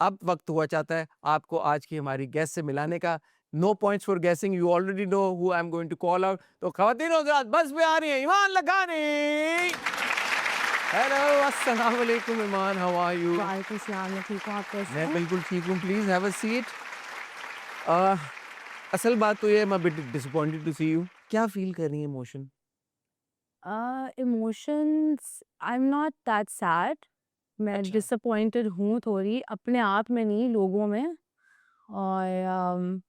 अब वक्त हुआ चाहता है आपको आज की हमारी गेस्ट से मिलाने का। No points for guessing, you already know who I am going to call out. तो खवातीन हज़रात बस में आ रही हैं ईमान लगानी। हेलो, अस्सलाम वालेकुम ईमान, हाउ आर यू? वालेकुम सलाम, मैं ठीक हूँ, आप कैसे मैं हैं? बिल्कुल ठीक हूँ, प्लीज हैव अ सीट। असल बात तो ये है, मैं bit disappointed to see you. क्या फील कर रही है emotion? Emotions, I am not that sad. मैं अच्छा। डिसअपॉइंटेड हूँ थोड़ी, अपने आप में नहीं, लोगों में। और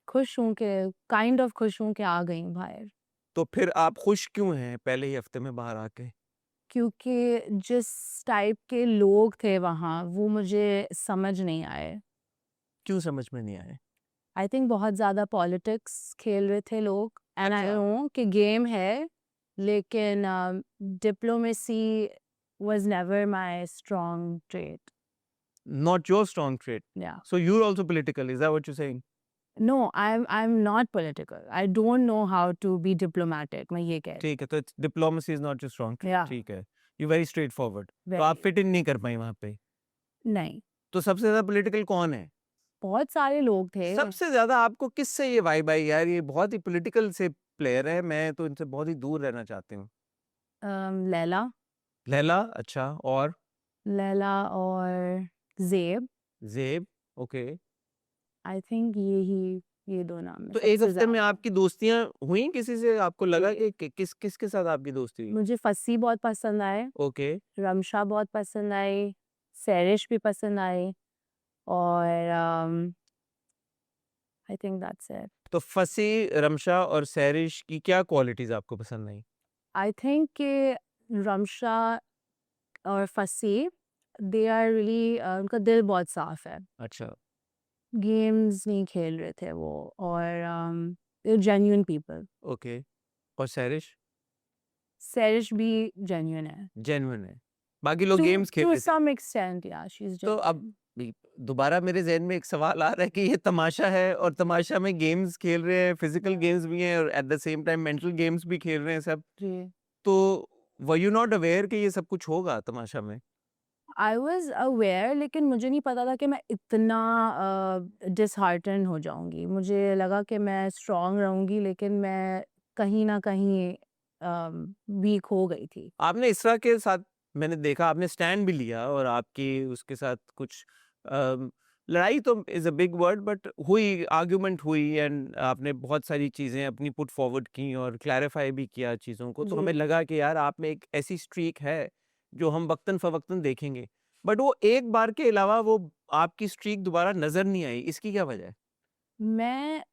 खुश हूँ कि काइंड ऑफ खुश हूँ कि आ गई हूँ बाहर। तो फिर आप खुश क्यों हैं पहले ही हफ्ते में बाहर आके? क्योंकि जिस टाइप के लोग थे वहाँ, वो मुझे समझ नहीं आए। क्यों समझ में नहीं आए? आई थिंक बहुत ज़्यादा पॉलिटिक्स खेल रहे थे लोग, एंड आई अच्छा। नो कि गेम है, लेकिन diplomacy was never my strong trait. Not your strong trait. या So you're also political, is that what you're saying? No, I am not political, I don't know how to be diplomatic, मैं ये कह रही ठीक है, तो diplomacy is not your strong हूँ। Trait, या ठीक है। You very straightforward. तो आप वेरी फिट इन नहीं कर पाई वहाँ पे। नहीं, तो सबसे ज़्यादा पॉलिटिकल कौन है? बहुत सारे लोग थे। सबसे ज़्यादा आपको किससे ये वाइब आई यार, ये बहुत ही पॉलिटिकल से प्लेयर है, मैं तो इनसे बहुत ही दूर रहना चाहती हूँ। लैला लैला, अच्छा, और? लैला और ज़ेब। ज़ेब, ओके। आई थिंक ये 2 नाम है तो 1 सबसे हफ्ते में ज़्यादा। आपकी दोस्तियाँ हुई किसी से? आपको लगा कि किसके साथ आपकी दोस्ती हुई? मुझे फस्सी बहुत पसंद आए, ओके। रमशा बहुत पसंद आई, सैरिश भी पसंद आई, और आई थिंक दैट्स इट। तो फसी, रमशा और सैरिश की क्या क्वालिटीज़ आपको पसंद आई? आई थिंक कि रमशा और फस्सी, दे आर रियली, उनका दिल बहुत साफ है। अच्छा। गेम्स नहीं खेल रहे थे वो, और they are genuine people. Okay. और सैरिश? सैरिश भी जेन्युइन है। जेन्युइन है। बाकी लोग टू गेम्स खेल टू रहे थे। सम एक्सटेंट, या शी इज़ तो अब जेन्युइन। भी दोबारा मेरे ज़हन में एक सवाल आ रहा है कि ये तमाशा है और तमाशा में गेम्स खेल रहे हैं, फिज़िकल गेम्स भी हैं और at the same time mental games भी खेल रहे हैं सब। जी। तो वर यू नॉट अवेयर कि ये सब कुछ होगा तमाशा में? आई वॉज़ अवेयर, लेकिन मुझे नहीं पता था कि मैं इतना डिसहार्टन हो जाऊँगी। मुझे लगा कि मैं स्ट्रॉन्ग रहूँगी, लेकिन मैं कहीं न कहीं वीक हो गई थी। आपने इसरा के साथ, मैंने देखा आपने स्टैंड भी लिया और आपकी उसके साथ कुछ लड़ाई तो is a big word but हुई, आर्गुमेंट हुई एंड आपने बहुत सारी चीज़ें अपनी पुट फॉरवर्ड की और क्लैरिफाई भी किया चीज़ों को। तो जी। हमें लगा कि यार आप में एक ऐसी स्ट्रीक है, जो हम वक़्तन-फ़वक़्तन देखेंगे। बट वो एक बार के अलावा वो आपकी स्ट्रीक दोबारा नज़र नहीं आई, इसकी क्या वजह है? मैं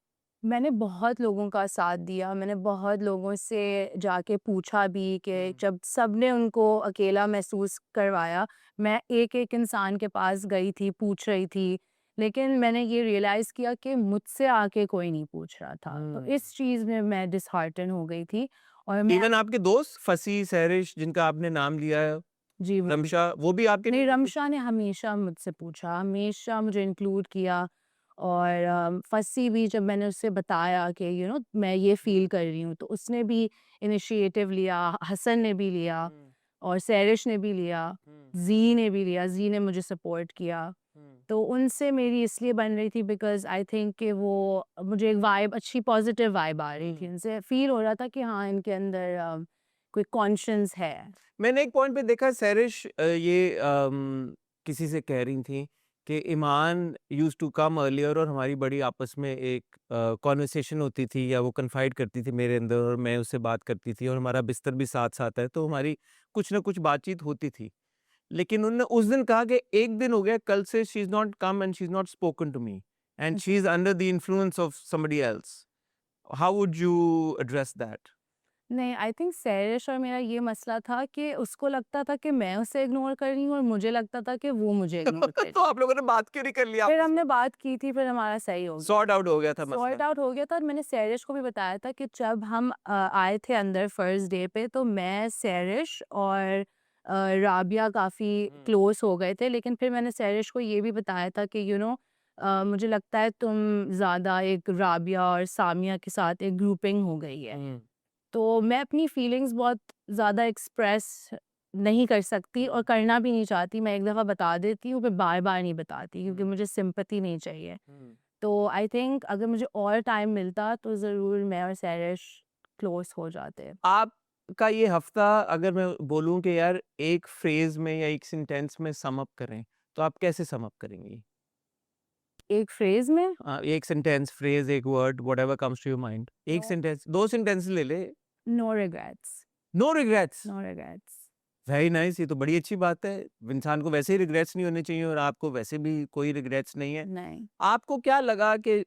मैंने बहुत लोगों का साथ दिया, मैंने बहुत लोगों से जाके पूछा भी कि हुँ। जब सबने उनको अकेला महसूस करवाया, मैं एक-एक इंसान के पास गई थी, पूछ रही थी, लेकिन मैंने ये रियलाइज़ किया कि मुझसे आके कोई नहीं पूछ रहा था। तो हुँ। इस चीज़ में मैं डिसहार्टन हो गई थी, और मैं इवन आपके दोस्त फसी, सहरिश जिनका आपने नाम लिया है, जी, वो भी। रमशा, वो भी आपके नहीं, नहीं पूछे? रमशा ने हमेशा मुझसे पूछा, हमेशा मुझे इंक्लूड किया, और फस्सी भी, जब मैंने उससे बताया कि मैं ये फ़ील कर रही हूँ, तो उसने भी इनिशिएटिव लिया, हसन ने भी लिया, हुँ, और सैरिश ने भी लिया, हुँ, ज़ी ने भी लिया, ज़ी ने मुझे सपोर्ट किया। हुँ। तो उनसे मेरी इसलिए बन रही थी बिकॉज़ आई थिंक कि वो मुझे एक वाइब, अच्छी पॉज़िटिव वाइब आ रही थी। हुँ। उनसे फ़ील हो रहा था कि हाँ, इनके अंदर कोई कॉन्शियस है। मैंने एक पॉइंट पे देखा सैरिश किसी से कह रही थी कि ईमान यूज्ड टू कम अर्लियर और हमारी बड़ी आपस में एक कन्वर्सेशन होती थी या वो कन्फाइड करती थी मेरे अंदर और मैं उससे बात करती थी और हमारा बिस्तर भी साथ-साथ है, तो हमारी कुछ ना कुछ बातचीत होती थी। लेकिन उन्होंने उस दिन कहा कि 1 दिन हो गया कल से she is not come and she is not spoken to me and she is under the influence of somebody else. How would you address that? नहीं, आई थिंक सैरिश और मेरा ये मसला था कि उसको लगता था कि मैं उसे इग्नोर कर रही हूँ, और मुझे लगता था कि वो मुझे इग्नोर कर तो रही है। आप लोगों ने बात क्यों नहीं कर लिया फिर आपस में? हमने बात की थी, फिर हमारा सही हो गया। सॉर्ट आउट हो गया था सॉर्ट मसला। आउट हो गया था, और मैंने सैरिश को भी बताया था कि जब हम आए थे अंदर फर्स्ट डे पे, तो मैं, सैरिश और राबिया काफ़ी हुँ, क्लोज़ हो गए थे, लेकिन फिर मैंने सैरिश को ये भी बताया था कि मुझे लगता है तुम ज़्यादा एक राबिया और सामिया के साथ एक ग्रुपिंग हो गई है। हुँ, तो मैं अपनी फीलिंग्स बहुत ज़्यादा एक्सप्रेस नहीं कर सकती और करना भी नहीं चाहती। मैं एक दफ़ा बता देती हूँ, फिर बार-बार नहीं बताती क्योंकि हुँ। मुझे सिम्पैथी नहीं चाहिए। हुँ। तो आई थिंक अगर मुझे और टाइम मिलता तो ज़रूर मैं और सैरिश क्लोज़ हो जाते। आपका ये हफ्ता अगर मैं बोलूँ कि यार एक फ्रेज़ में या एक सेंटेंस में सम अप करें, तो आप कैसे सम अप करेंगी? एक फ्रेज़ में एक सेंटेंस, फ्रेज़, एक word, whatever comes to your mind. एक नो सेंटेंस, 2 सेंटेंस ले ले। No regrets, no regrets. No regrets. Very nice, ये तो बड़ी अच्छी बात है। इंसान को वैसे ही रिग्रेट्स नहीं होने चाहिए और आपको वैसे भी कोई रिग्रेट्स नहीं है। नहीं आपको क्या लगा कि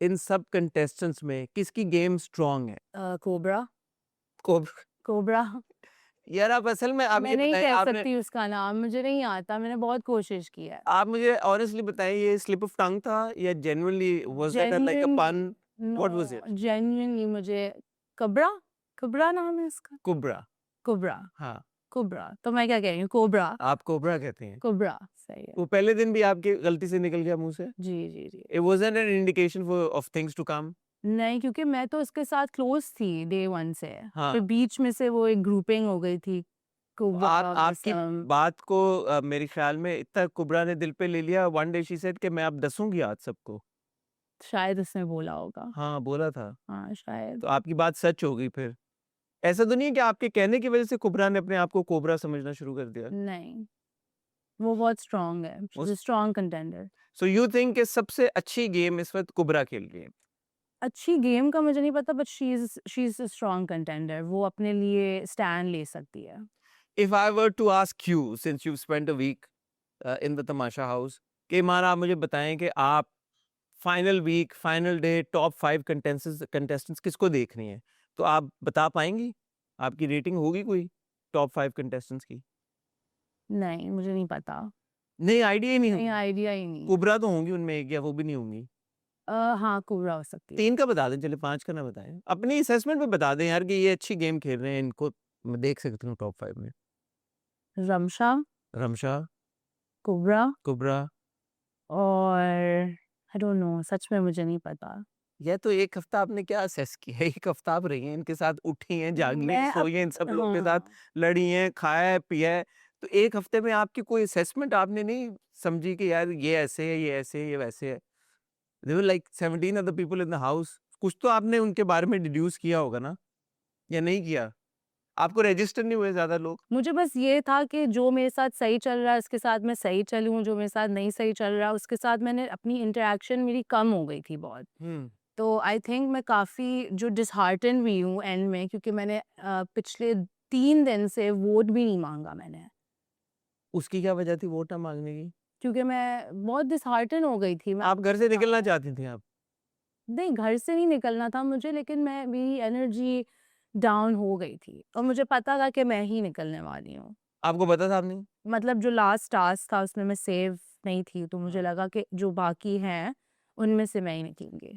इन सब कंटेस्टेंट्स में किसकी गेम स्ट्रॉन्ग है? कोबरा कोब कोबरा यार आप असल में आप मैं ये नहीं बताएँ कह आपने सकती उसका नाम, मुझे नहीं आता, मैंने बहुत कोशिश की है। आप मुझे ऑनेस्टली बताएँ ये स्लिप ऑफ टंग था या genuinely was that like a genuinely pun? No what was it? Genuinely मुझे कबरा कबरा नाम है इसका? कुब्रा। कुबरा हाँ, कुबरा, तो मैं क्या कह रही हूँ कोबरा, आप कोब्रा कहते हैं। कुबरा सही है। वो पहले दिन भी आपके गलती से निकल गया मुँह से? जी, जी, जी। It wasn't an indication for of things to come? नहीं, क्योंकि मैं तो उसके साथ क्लोज़ थी डे 1 से, हाँ। फिर बीच में से वो एक ग्रुपिंग हो गई थी, आप कुबरा आपकी बात को मेरे ख़्याल में इतना कुब्रा ने दिल पे ले लिया वन डे शी सेड कि मैं अब दसूँगी आज सबको। शायद उसने बोला होगा। हाँ, बोला था। हाँ, शायद। तो आपकी बात सच हो गई फिर। ऐसा तो नहीं है कि आपके कहने की वज़ह से कुब्रा ने अपने आप को कोबरा समझना शुरू कर दिया? नहीं, वो बहुत स्ट्रॉन्ग है, शी इज़ उस a strong contender. So you think कि सबसे अच्छी गेम इस वक़्त कुब्रा खेल रही है? अच्छी गेम का मुझे नहीं पता but she is a strong contender, वो अपने लिए स्टैंड ले सकती है। If I were to ask you since you've spent a week in the तमाशा हाउस कि ईमान आप मुझे बताएँ कि आप final week, final day, top 5 contestants किसको देख रही हैं? तो आप बता पाएँगी? आपकी रेटिंग होगी कोई टॉप 5 कंटेस्टेंट्स की? नहीं, मुझे नहीं पता। नहीं, आइडिया ही नहीं नहीं, होगी। आइडिया ही नहीं है। कुबरा तो होंगी उनमें एक या वो भी नहीं होंगी? हाँ, कोबरा हो सकती है। 3 का बता दें चलिए 5 का ना बताएँ। अपनी असेसमेंट में बता दें यार कि ये अच्छी गेम खेल रहे हैं, इनको मैं देख सकती हूँ टॉप 5 में। रमशा, रमशा, कोबरा कुबरा और आई डोंट नो, सच में मुझे नहीं पता। ये तो 1 हफ्ता आपने क्या असेस किया है? 1 हफ्ता आप रही हैं, इनके साथ उठी हैं, जागनी हैं, मैं अब सोई हैं, इन सब लोगों के साथ हाँ, लड़ी हैं, खाया है, पिया है। तो 1 हफ्ते में आपकी कोई असेसमेंट आपने नहीं समझी कि यार ये ऐसे है, ये ऐसे है, ये वैसे है? There were like 17 other people in the house. कुछ तो आपने उनके बारे में डिड्यूस किया होगा ना? या नहीं किया? आपको रजिस्टर नहीं हुए ज़्यादा लोग? मुझे बस ये था कि जो मेरे साथ सही चल रहा है उसके साथ मैं सही चली हूँ, जो मेरे साथ नहीं सही चल रहा उसके साथ मैंने अपनी इंटरैक्शन मेरी कम हो गई थी बहुत। हुँ। तो आई थिंक मैं काफ़ी जो डिसहार्टन हुई हूँ एंड में क्योंकि मैंने पिछले 3 दिन से वोट भी नहीं माँगा मैंने। उसकी क्या वजह थी वोट ना माँगने की? क्योंकि मैं बहुत डिसहार्टन हो गई थी, मैं आप घर से आपको निकलना बताऊँ। चाहती थी आप? नहीं, घर से नहीं निकलना था मुझे लेकिन मेरी एनर्जी डाउन हो गई थी और मुझे पता था कि मैं ही निकलने वाली हूँ। आपको पता था आपने? मतलब जो लास्ट टास्क था उसमें मैं सेफ नहीं थी, तो मुझे हाँ। लगा कि जो बाकी हैं, उनमें से मैं ही निकलूँगी।